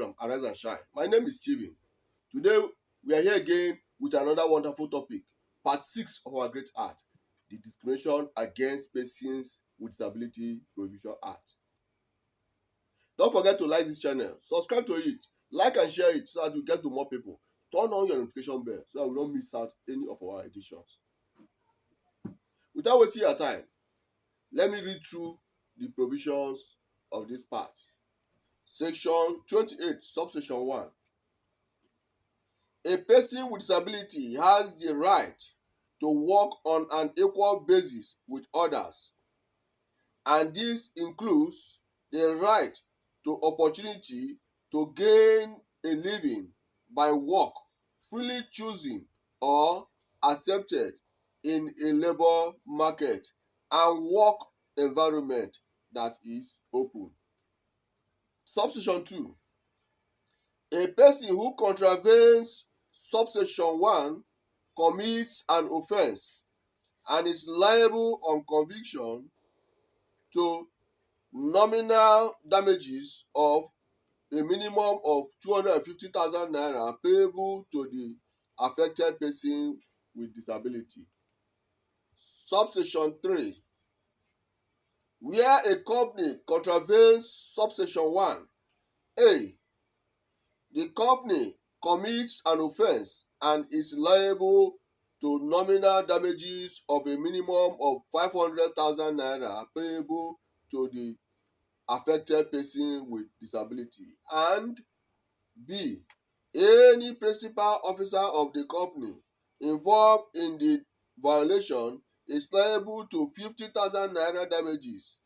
program Arise and Shine. My name is Steven. Today we are here again with another wonderful topic, part 6 of our great art, the Discrimination Against Persons with Disability Provision Act. Don't forget to like this channel, subscribe to it, like and share it so that we get to more people. Turn on your notification bell so that we don't miss out any of our editions. Without wasting your time, let me read through the provisions of this part. Section 28, subsection 1. A person with disability has the right to work on an equal basis with others, and this includes the right to opportunity to gain a living by work freely chosen or accepted in a labor market and work environment that is open. Subsection 2. A person who contravenes subsection 1 commits an offence and is liable on conviction to nominal damages of a minimum of 250,000 naira payable to the affected person with disability. Subsection 3. Where a company contravenes subsection 1, A. The company commits an offence and is liable to nominal damages of a minimum of 500,000 naira payable to the affected person with disability. And B. Any principal officer of the company involved in the violation is liable to 50,000 naira damages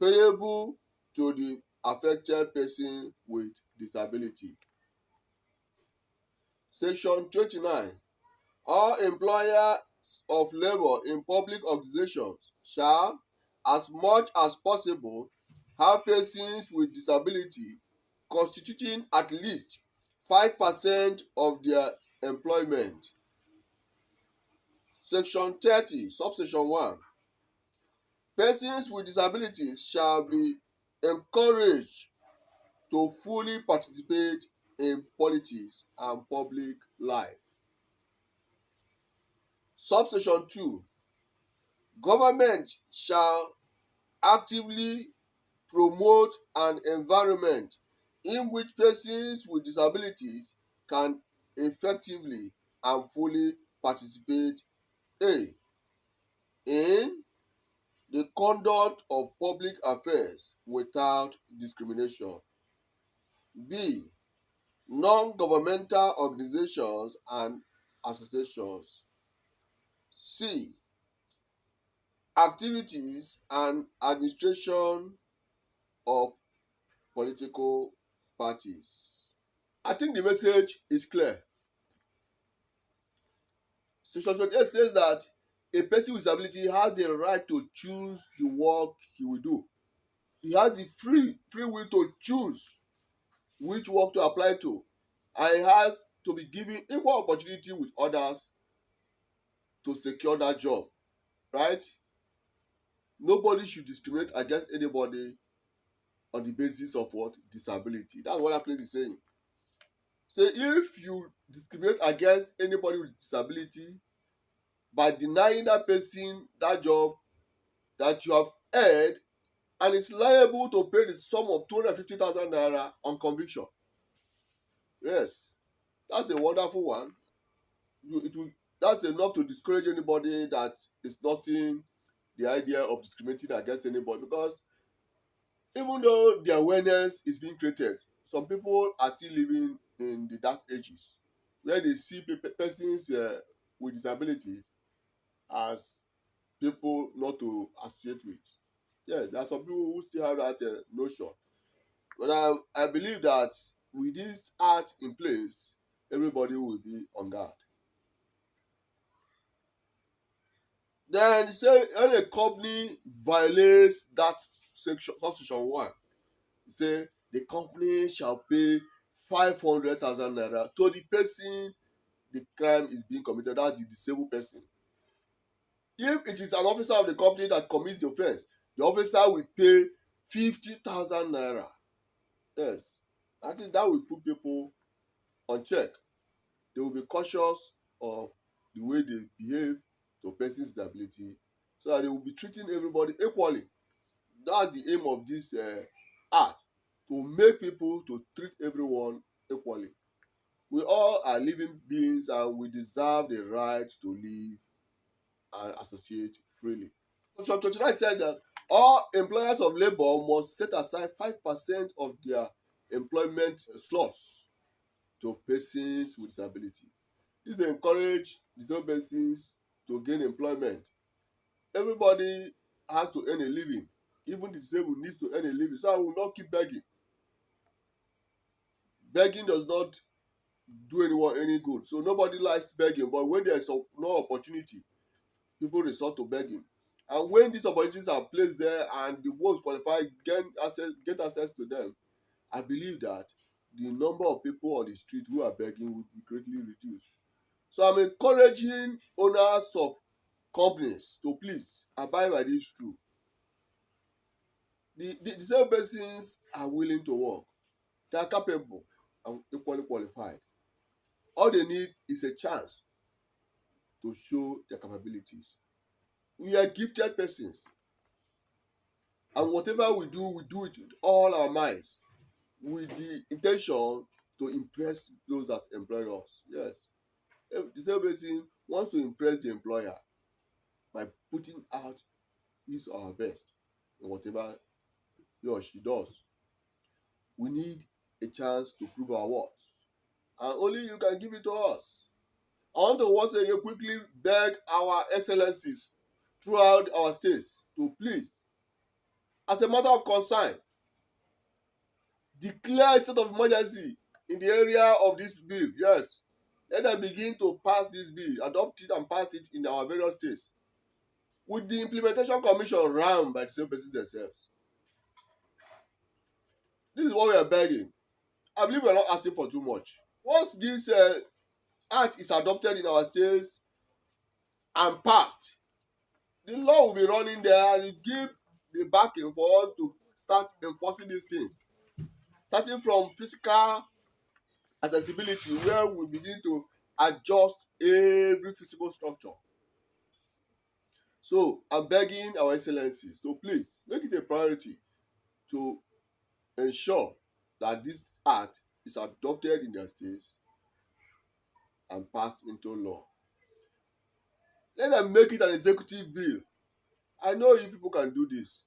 payable to the affected person with disability. Section 29. All employers of labour in public organizations shall, as much as possible, have persons with disability constituting at least 5% of their employment. Section 30, subsection 1. Persons with disabilities shall be encouraged to fully participate in politics and public life. Subsection 2. Government shall actively promote an environment in which persons with disabilities can effectively and fully participate A. In the conduct of public affairs without discrimination. B. Non-governmental organizations and associations. C. Activities and administration of political parties. I think the message is clear. Section 28 says that a person with disability has the right to choose the work he will do. He has the free will to choose which work to apply to, and he has to be given equal opportunity with others to secure that job, right? Nobody should discriminate against anybody on the basis of what? Disability. That's what that place is saying. So if you discriminate against anybody with disability by denying that person that job that you have earned and is liable to pay the sum of 250,000 naira on conviction. Yes, that's a wonderful one. That's enough to discourage anybody that is not seeing the idea of discriminating against anybody, because even though the awareness is being created, some people are still living in the dark ages where they see persons with disabilities as people not to associate with. Yeah, there are some people who still have that notion. But I believe that with this act in place, everybody will be on guard. Then say when a company violates that subsection 1, say the company shall pay 500,000 naira to the person the crime is being committed, that's the disabled person. If it is an officer of the company that commits the offence, the officer will pay 50,000 naira. Yes. I think that will put people on check. They will be cautious of the way they behave to persons with disability, so that they will be treating everybody equally. That's the aim of this art, to make people to treat everyone equally. We all are living beings and we deserve the right to live and associate freely. Section 29 said that all employers of labor must set aside 5% of their employment slots to persons with disability. This dey encourage disabled persons to gain employment. Everybody has to earn a living. Even the disabled needs to earn a living. So I will not keep begging. Begging does not do anyone any good. So nobody likes begging. But when there is no opportunity, people resort to begging. And when these opportunities are placed there and the ones qualified get access to them, I believe that the number of people on the street who are begging would be greatly reduced. So I'm encouraging owners of companies to please abide by this rule. The disabled persons are willing to work. They are capable and equally qualified. All they need is a chance to show their capabilities. We are gifted persons, and whatever we do it with all our minds, with the intention to impress those that employ us. Yes, the disabled person wants to impress the employer by putting out his or her best in whatever he or she does. We need a chance to prove our worth, and only you can give it to us. I want to once again quickly beg our excellencies throughout our states to please, as a matter of concern, declare a state of emergency in the area of this bill. Yes, let them begin to pass this bill, adopt it and pass it in our various states, with the implementation commission run by the same person themselves. This is what we are begging. I believe we are not asking for too much. Once this act is adopted in our states and passed, the law will be running there and it give the backing for us to start enforcing these things. Starting from physical accessibility, where we begin to adjust every physical structure. So I'm begging our excellencies to please make it a priority to ensure that this act is adopted in their states and passed into law. Let them make it an executive bill. I know you people can do this,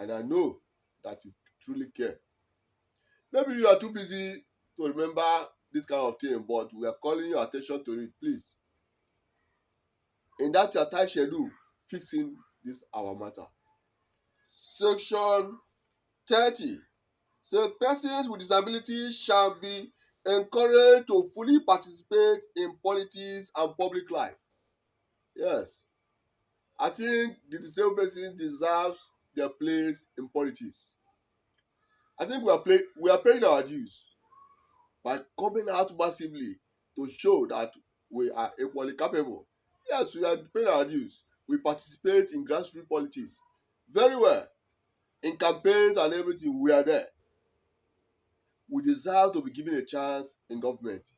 and I know that you truly care. Maybe you are too busy to remember this kind of thing, but we are calling your attention to it. Please, in that your tight schedule, fixing this our matter. Section 30. So persons with disabilities shall be encouraged to fully participate in politics and public life. Yes, I think the disabled person deserves their place in politics. I think we are paying our dues by coming out massively to show that we are equally capable. Yes, we are paying our dues. We participate in grassroots politics very well. In campaigns and everything, we are there. We deserve to be given a chance in government.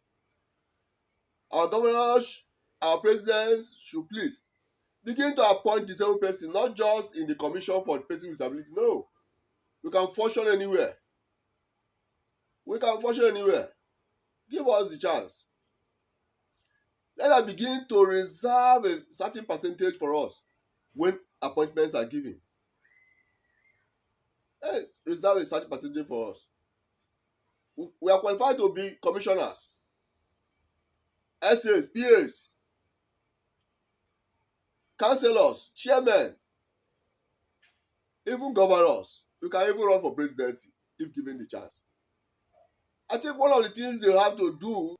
Our governors, our presidents should please begin to appoint disabled persons, not just in the commission for persons with disability. No, we can function anywhere. We can function anywhere. Give us the chance. Let us begin to reserve a certain percentage for us when appointments are given. Let us reserve a certain percentage for us. We are qualified to be commissioners, SAs, PAs, councillors, chairmen, even governors. We can even run for presidency if given the chance. I think one of the things they have to do,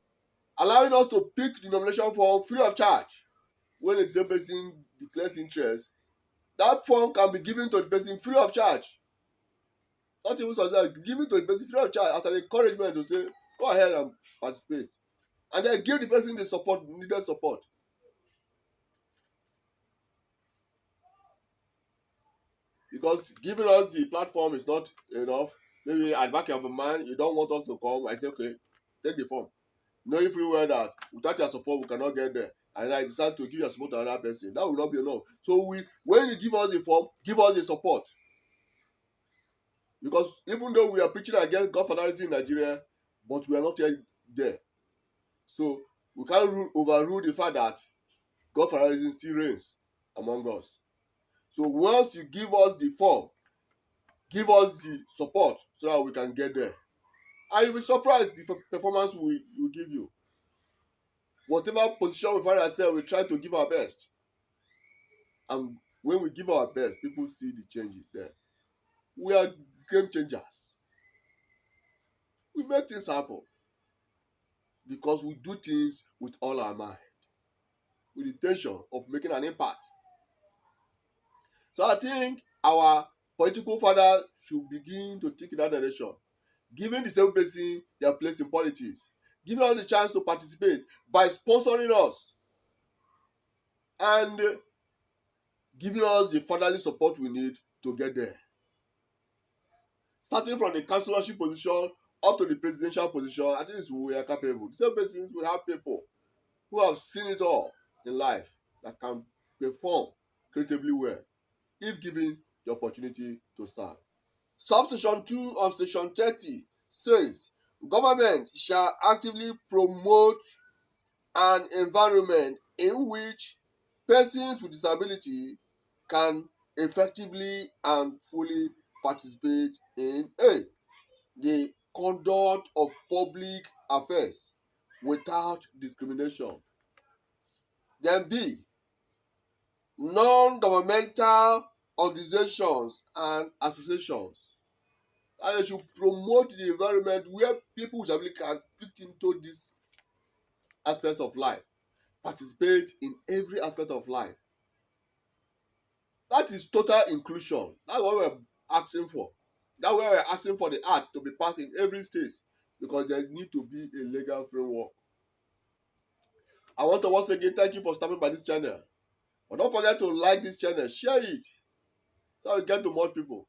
allowing us to pick the nomination form free of charge. When a disabled person declares interest, that form can be given to the person free of charge. Not even subsidize, given to the person free of charge as an encouragement to say, go ahead and participate. And then give the person the support, needed support. Because giving us the platform is not enough. maybe at the back of your mind, you don't want us to come. I say, okay, take the form. Knowing pretty well that without your support, we cannot get there. And I decide to give your support to another person. That will not be enough. So when you give us the form, give us the support. Because even though we are preaching against God-fatherism in Nigeria, but we are not yet there. So we can't overrule the fact that God-fatherism still reigns among us. So once you give us the form, give us the support so that we can get there. And you'll be surprised the performance we will give you. Whatever position we find ourselves, we try to give our best. And when we give our best, people see the changes there. We are game changers. We make things happen because we do things with all our mind, with the intention of making an impact. So I think our political father should begin to think in that direction, giving the same person their place in politics, giving us the chance to participate by sponsoring us and giving us the fatherly support we need to get there. Starting from the councillorship position up to the presidential position, I think we are capable. The same person, we have people who have seen it all in life that can perform creditably well if given the opportunity to serve. Subsection 2 of section 30 says, government shall actively promote an environment in which persons with disability can effectively and fully participate in the conduct of public affairs without discrimination. Then B, non-governmental organizations and associations. And they should promote the environment where people with disability can fit into these aspects of life, participate in every aspect of life. That is total inclusion. That's what we're asking for. That's why we're asking for the act to be passed in every state, because there need to be a legal framework. I want to once again thank you for stopping by this channel. But don't forget to like this channel, share it, so we get to more people.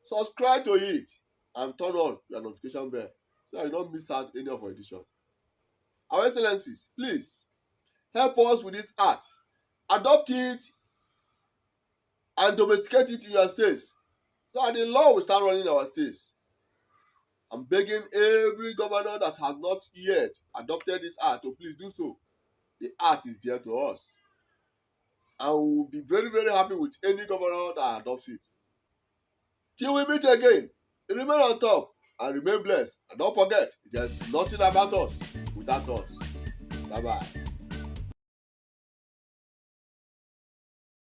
Subscribe to it and turn on your notification bell so you don't miss out any of our editions. Our Excellencies, please help us with this art. Adopt it and domesticate it in your states so that the law will start running in our states. I'm begging every governor that has not yet adopted this art to please do so. The art is dear to us. And we will be very, very happy with any governor that adopts it. Till we meet again, remain on top and remain blessed. And don't forget, there's nothing about us without us. Bye-bye.